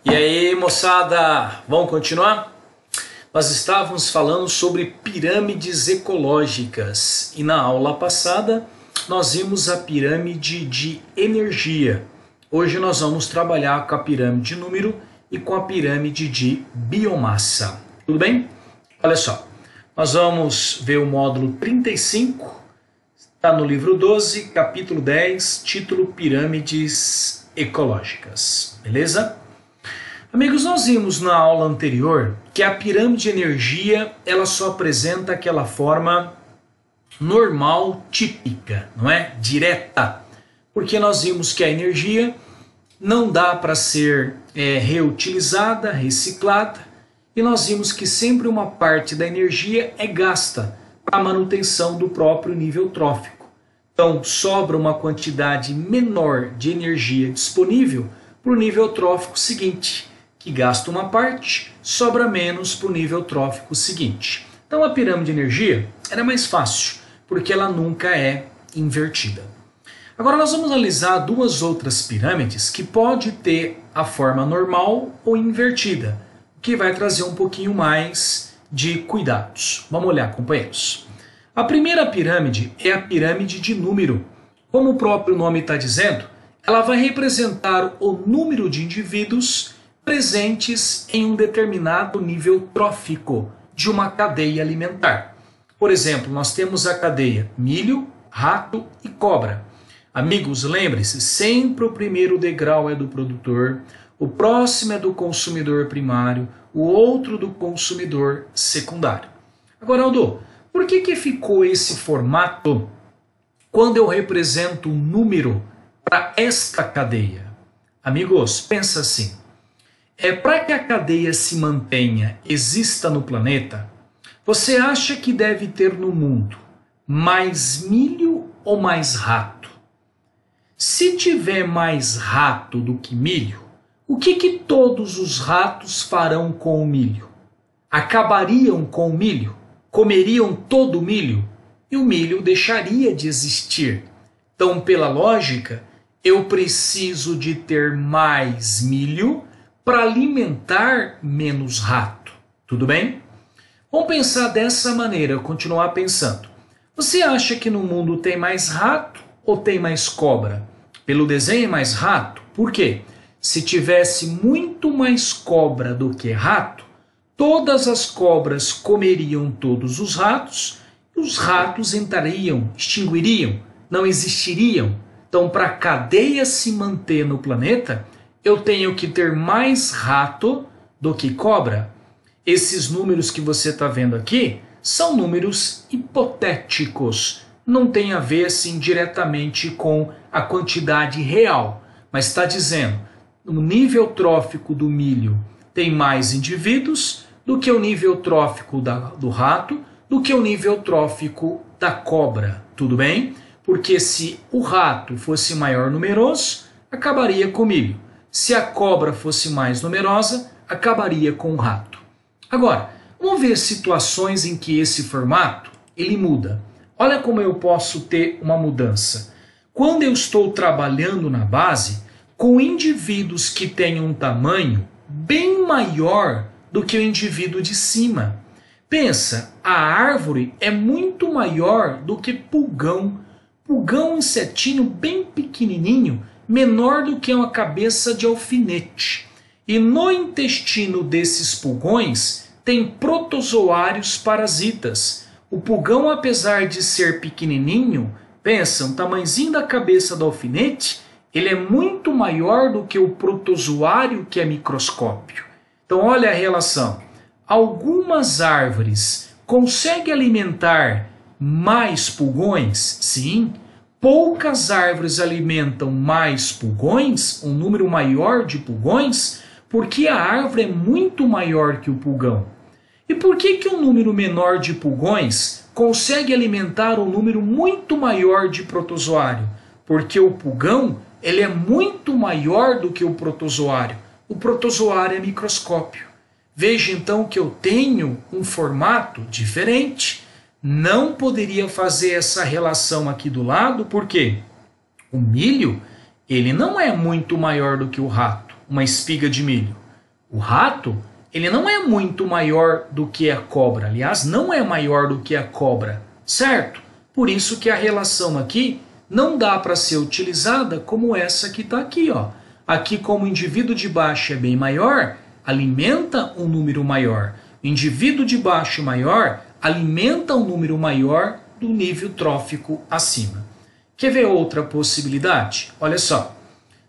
E aí, moçada, vamos continuar? Nós estávamos falando sobre pirâmides ecológicas e na aula passada nós vimos a pirâmide de energia. Hoje nós vamos trabalhar com a pirâmide de número e com a pirâmide de biomassa. Tudo bem? Olha só, nós vamos ver o módulo 35, está no livro 12, capítulo 10, título Pirâmides Ecológicas. Beleza? Amigos, nós vimos na aula anterior que a pirâmide de energia ela só apresenta aquela forma normal, típica, não é? Direta. Porque nós vimos que a energia não dá para ser reutilizada, reciclada, e nós vimos que sempre uma parte da energia é gasta para a manutenção do próprio nível trófico. Então, sobra uma quantidade menor de energia disponível para o nível trófico seguinte, que gasta uma parte, sobra menos para o nível trófico seguinte. Então a pirâmide de energia era mais fácil, porque ela nunca é invertida. Agora nós vamos analisar duas outras pirâmides que pode ter a forma normal ou invertida, o que vai trazer um pouquinho mais de cuidados. Vamos olhar, companheiros. A primeira pirâmide é a pirâmide de número. Como o próprio nome está dizendo, ela vai representar o número de indivíduos presentes em um determinado nível trófico de uma cadeia alimentar. Por exemplo, nós temos a cadeia milho, rato e cobra. Amigos, lembre-se, sempre o primeiro degrau é do produtor, o próximo é do consumidor primário, o outro do consumidor secundário. Agora, Aldo, por que ficou esse formato quando eu represento um número para esta cadeia? Amigos, pensa assim. Para que a cadeia se mantenha, exista no planeta, você acha que deve ter no mundo mais milho ou mais rato? Se tiver mais rato do que milho, o que todos os ratos farão com o milho? Acabariam com o milho? Comeriam todo o milho? E o milho deixaria de existir. Então, pela lógica, eu preciso de ter mais milho para alimentar menos rato. Tudo bem? Vamos pensar dessa maneira, continuar pensando. Você acha que no mundo tem mais rato ou tem mais cobra? Pelo desenho é mais rato. Por quê? Se tivesse muito mais cobra do que rato, todas as cobras comeriam todos os ratos e os ratos entrariam, extinguiriam, não existiriam. Então, para a cadeia se manter no planeta, eu tenho que ter mais rato do que cobra. Esses números que você está vendo aqui são números hipotéticos. Não tem a ver assim diretamente com a quantidade real. Mas está dizendo, o nível trófico do milho tem mais indivíduos do que o nível trófico do rato, do que o nível trófico da cobra. Tudo bem? Porque se o rato fosse maior numeroso, acabaria com o milho. Se a cobra fosse mais numerosa, acabaria com o rato. Agora, vamos ver situações em que esse formato ele muda. Olha como eu posso ter uma mudança. Quando eu estou trabalhando na base com indivíduos que têm um tamanho bem maior do que o indivíduo de cima. Pensa, a árvore é muito maior do que pulgão. Pulgão é um insetinho bem pequenininho, menor do que uma cabeça de alfinete. E no intestino desses pulgões tem protozoários parasitas. O pulgão, apesar de ser pequenininho, pensa, um tamanhozinho da cabeça do alfinete, ele é muito maior do que o protozoário, que é microscópio. Então olha a relação. Algumas árvores conseguem alimentar mais pulgões? Sim. Poucas árvores alimentam mais pulgões, um número maior de pulgões, porque a árvore é muito maior que o pulgão. E por que um número menor de pulgões consegue alimentar um número muito maior de protozoário? Porque o pulgão ele é muito maior do que o protozoário. O protozoário é microscópio. Veja então que eu tenho um formato diferente. Não poderia fazer essa relação aqui do lado, porque o milho ele não é muito maior do que o rato, uma espiga de milho. O rato, ele não é muito maior do que a cobra. Aliás, não é maior do que a cobra, certo? Por isso que a relação aqui não dá para ser utilizada como essa que está aqui, ó. Aqui, como o indivíduo de baixo é bem maior, alimenta um número maior. O indivíduo de baixo maior alimenta um número maior do nível trófico acima. Quer ver outra possibilidade? Olha só.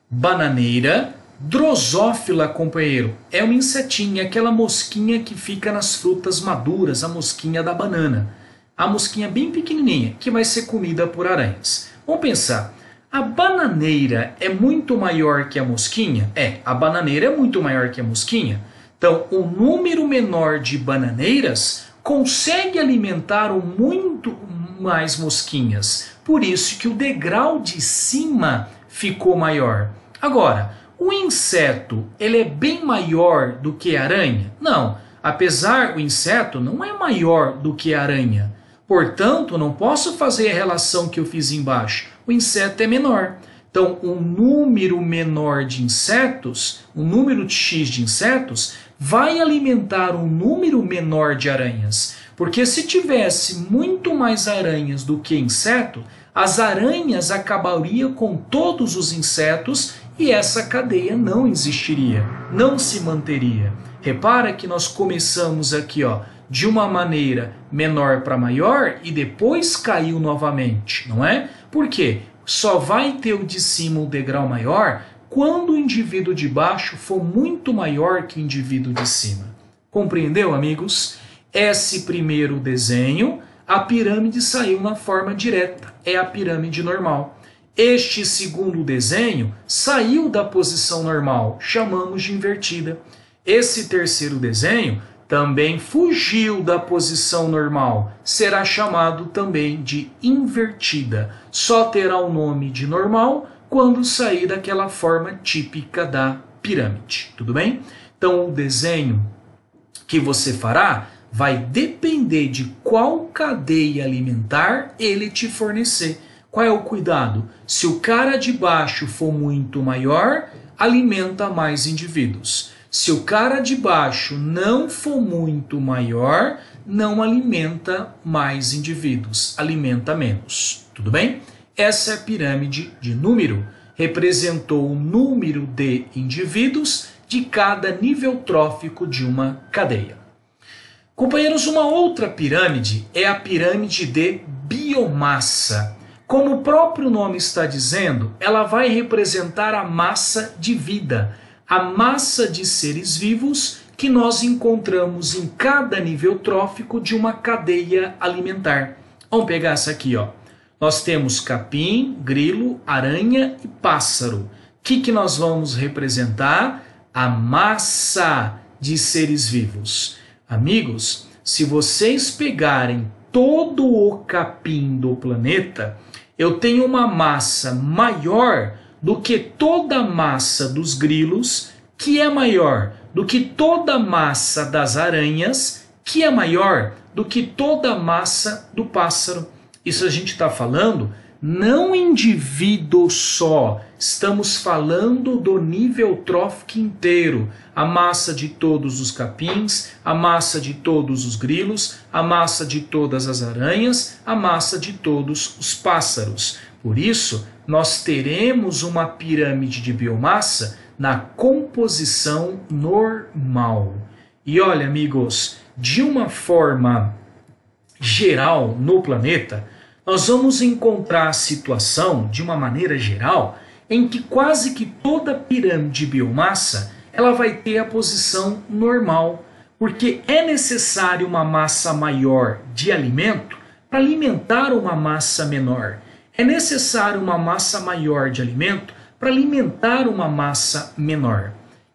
Bananeira drosófila, companheiro, é uma insetinha, aquela mosquinha que fica nas frutas maduras, a mosquinha da banana. A mosquinha bem pequenininha, que vai ser comida por aranhas. Vamos pensar, a bananeira é muito maior que a mosquinha? É, a bananeira é muito maior que a mosquinha. Então, o número menor de bananeiras consegue alimentar muito mais mosquinhas. Por isso que o degrau de cima ficou maior. Agora, o inseto, ele é bem maior do que a aranha? Não, apesar o inseto não é maior do que a aranha. Portanto, não posso fazer a relação que eu fiz embaixo. O inseto é menor. Então, um número menor de insetos, um número X de insetos, vai alimentar um número menor de aranhas. Porque se tivesse muito mais aranhas do que inseto, as aranhas acabariam com todos os insetos e essa cadeia não existiria, não se manteria. Repara que nós começamos aqui, ó, de uma maneira menor para maior e depois caiu novamente, não é? Por quê? Só vai ter o de cima o degrau maior quando o indivíduo de baixo for muito maior que o indivíduo de cima. Compreendeu, amigos? Esse primeiro desenho, a pirâmide saiu na forma direta, é a pirâmide normal. Este segundo desenho saiu da posição normal, chamamos de invertida. Esse terceiro desenho também fugiu da posição normal, será chamado também de invertida. Só terá o nome de normal quando sair daquela forma típica da pirâmide, tudo bem? Então o desenho que você fará vai depender de qual cadeia alimentar ele te fornecer. Qual é o cuidado? Se o cara de baixo for muito maior, alimenta mais indivíduos. Se o cara de baixo não for muito maior, não alimenta mais indivíduos, alimenta menos. Tudo bem? Essa é a pirâmide de número. Representou o número de indivíduos de cada nível trófico de uma cadeia. Companheiros, uma outra pirâmide é a pirâmide de biomassa. Como o próprio nome está dizendo, ela vai representar a massa de vida, a massa de seres vivos que nós encontramos em cada nível trófico de uma cadeia alimentar. Vamos pegar essa aqui, ó. Nós temos capim, grilo, aranha e pássaro. O que nós vamos representar? A massa de seres vivos. Amigos, se vocês pegarem todo o capim do planeta, eu tenho uma massa maior do que toda a massa dos grilos, que é maior do que toda a massa das aranhas, que é maior do que toda a massa do pássaro. Isso a gente está falando não indivíduo só, estamos falando do nível trófico inteiro. A massa de todos os capins, a massa de todos os grilos, a massa de todas as aranhas, a massa de todos os pássaros. Por isso, nós teremos uma pirâmide de biomassa na composição normal. E olha, amigos, de uma forma geral no planeta, nós vamos encontrar a situação, de uma maneira geral, em que quase que toda pirâmide de biomassa ela vai ter a posição normal, porque é necessário uma massa maior de alimento para alimentar uma massa menor. É necessário uma massa maior de alimento para alimentar uma massa menor.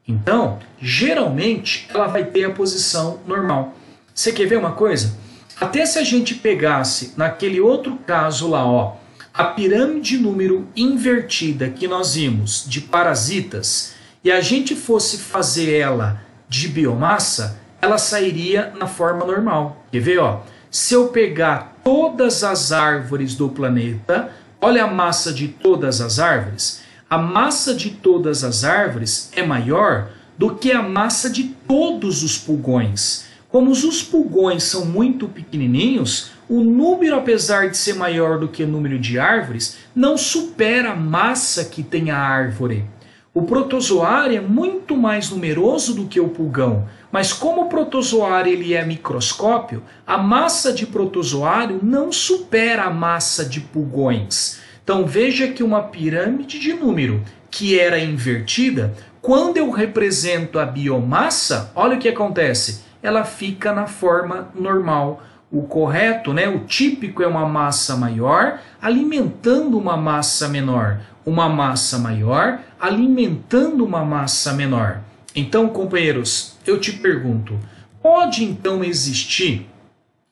Então, geralmente, ela vai ter a posição normal. Você quer ver uma coisa? Até se a gente pegasse naquele outro caso lá, ó, a pirâmide número invertida que nós vimos de parasitas, e a gente fosse fazer ela de biomassa, ela sairia na forma normal. Quer ver? Ó? Se eu pegar todas as árvores do planeta, olha a massa de todas as árvores. A massa de todas as árvores é maior do que a massa de todos os pulgões. Como os pulgões são muito pequenininhos, o número, apesar de ser maior do que o número de árvores, não supera a massa que tem a árvore. O protozoário é muito mais numeroso do que o pulgão, mas como o protozoário ele é microscópio, a massa de protozoário não supera a massa de pulgões. Então veja que uma pirâmide de número que era invertida, quando eu represento a biomassa, olha o que acontece, ela fica na forma normal. O correto, né, o típico é uma massa maior alimentando uma massa menor. Uma massa maior alimentando uma massa menor. Então, companheiros, eu te pergunto, pode então existir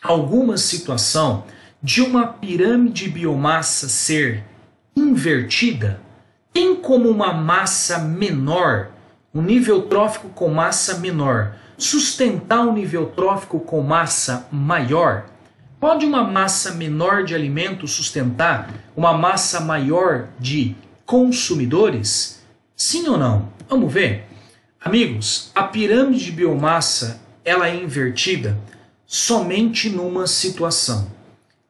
alguma situação de uma pirâmide biomassa ser invertida? Tem como uma massa menor, um nível trófico com massa menor, sustentar um nível trófico com massa maior? Pode uma massa menor de alimento sustentar uma massa maior de consumidores? Sim ou não? Vamos ver. Amigos, a pirâmide de biomassa ela é invertida somente numa situação.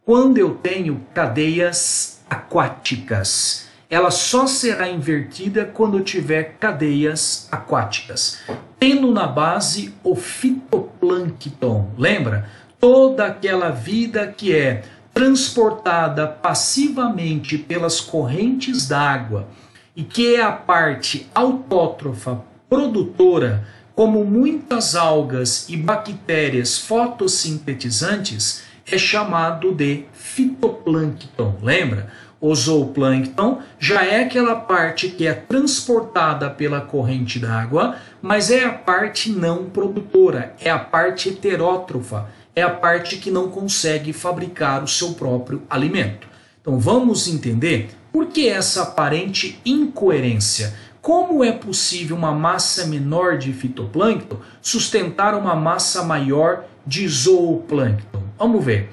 Quando eu tenho cadeias aquáticas. Ela só será invertida quando eu tiver cadeias aquáticas, tendo na base o fitoplâncton. Lembra? Toda aquela vida que é transportada passivamente pelas correntes d'água e que é a parte autótrofa produtora, como muitas algas e bactérias fotossintetizantes, é chamado de fitoplâncton. Lembra? O zooplâncton já é aquela parte que é transportada pela corrente d'água, mas é a parte não produtora, é a parte heterótrofa, é a parte que não consegue fabricar o seu próprio alimento. Então vamos entender por que essa aparente incoerência. Como é possível uma massa menor de fitoplâncton sustentar uma massa maior de zooplâncton? Vamos ver.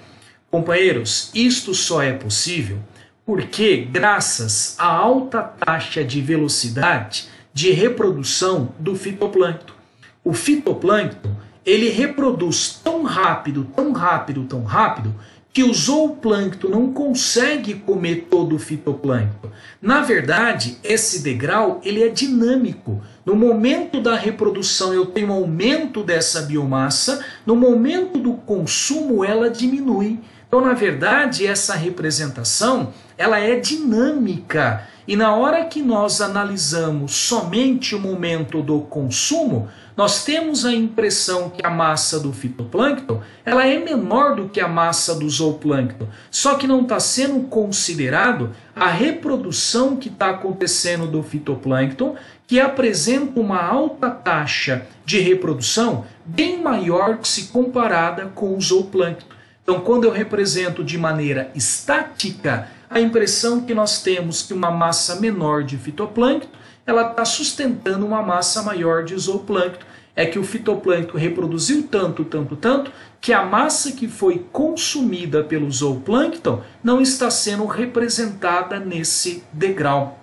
Companheiros, isto só é possível porque graças à alta taxa de velocidade de reprodução do fitoplâncton. O fitoplâncton, ele reproduz tão rápido, que o zooplâncton não consegue comer todo o fitoplâncton. Na verdade, esse degrau, ele é dinâmico. No momento da reprodução eu tenho aumento dessa biomassa, no momento do consumo ela diminui. Então, na verdade, essa representação ela é dinâmica. E na hora que nós analisamos somente o momento do consumo, nós temos a impressão que a massa do fitoplâncton ela é menor do que a massa do zooplâncton. Só que não está sendo considerado a reprodução que está acontecendo do fitoplâncton, que apresenta uma alta taxa de reprodução bem maior que se comparada com o zooplâncton. Então, quando eu represento de maneira estática, a impressão que nós temos que uma massa menor de fitoplâncton, ela está sustentando uma massa maior de zooplâncton. É que o fitoplâncton reproduziu tanto, que a massa que foi consumida pelo zooplâncton não está sendo representada nesse degrau.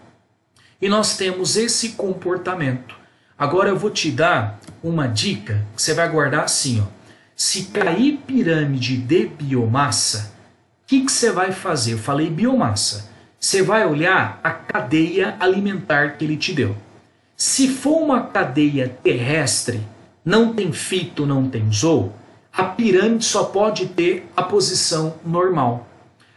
E nós temos esse comportamento. Agora eu vou te dar uma dica que você vai guardar assim, ó. Se cair pirâmide de biomassa, o que você vai fazer? Eu falei biomassa. Você vai olhar a cadeia alimentar que ele te deu. Se for uma cadeia terrestre, não tem fito, não tem zoo, a pirâmide só pode ter a posição normal.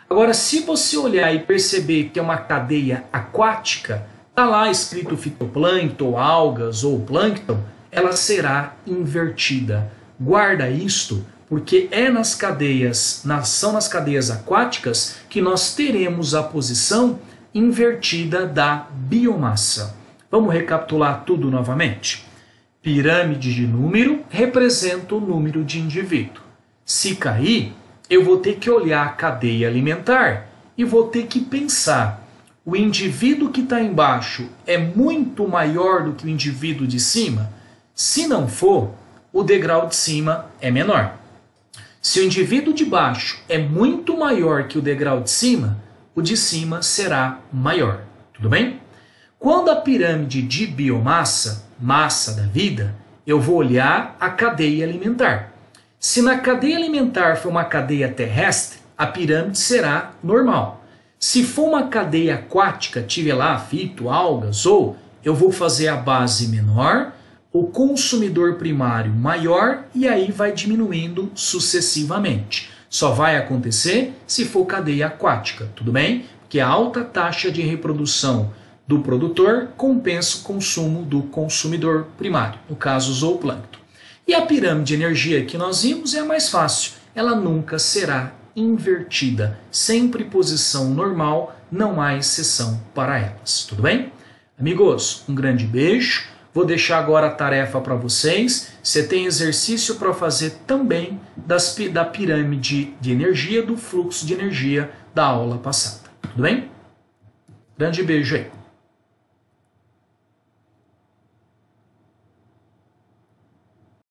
Agora, se você olhar e perceber que é uma cadeia aquática, está lá escrito fitoplâncton, algas ou plâncton, ela será invertida. Guarda isto, porque é nas cadeias, são nas cadeias aquáticas que nós teremos a posição invertida da biomassa. Vamos recapitular tudo novamente? Pirâmide de número representa o número de indivíduo. Se cair, eu vou ter que olhar a cadeia alimentar e vou ter que pensar, o indivíduo que está embaixo é muito maior do que o indivíduo de cima? Se não for, o degrau de cima é menor. Se o indivíduo de baixo é muito maior que o degrau de cima, o de cima será maior. Tudo bem? Quando a pirâmide de biomassa massa da vida, eu vou olhar a cadeia alimentar. Se na cadeia alimentar for uma cadeia terrestre, a pirâmide será normal. Se for uma cadeia aquática, tiver lá fito, algas, ou eu vou fazer a base menor, o consumidor primário maior e aí vai diminuindo sucessivamente. Só vai acontecer se for cadeia aquática, tudo bem? Porque a alta taxa de reprodução do produtor compensa o consumo do consumidor primário, no caso o zooplâncton. E a pirâmide de energia que nós vimos é a mais fácil, ela nunca será invertida, sempre posição normal, não há exceção para elas, tudo bem? Amigos, um grande beijo, vou deixar agora a tarefa para vocês, você tem exercício para fazer também da pirâmide de energia, do fluxo de energia da aula passada, tudo bem? Grande beijo aí.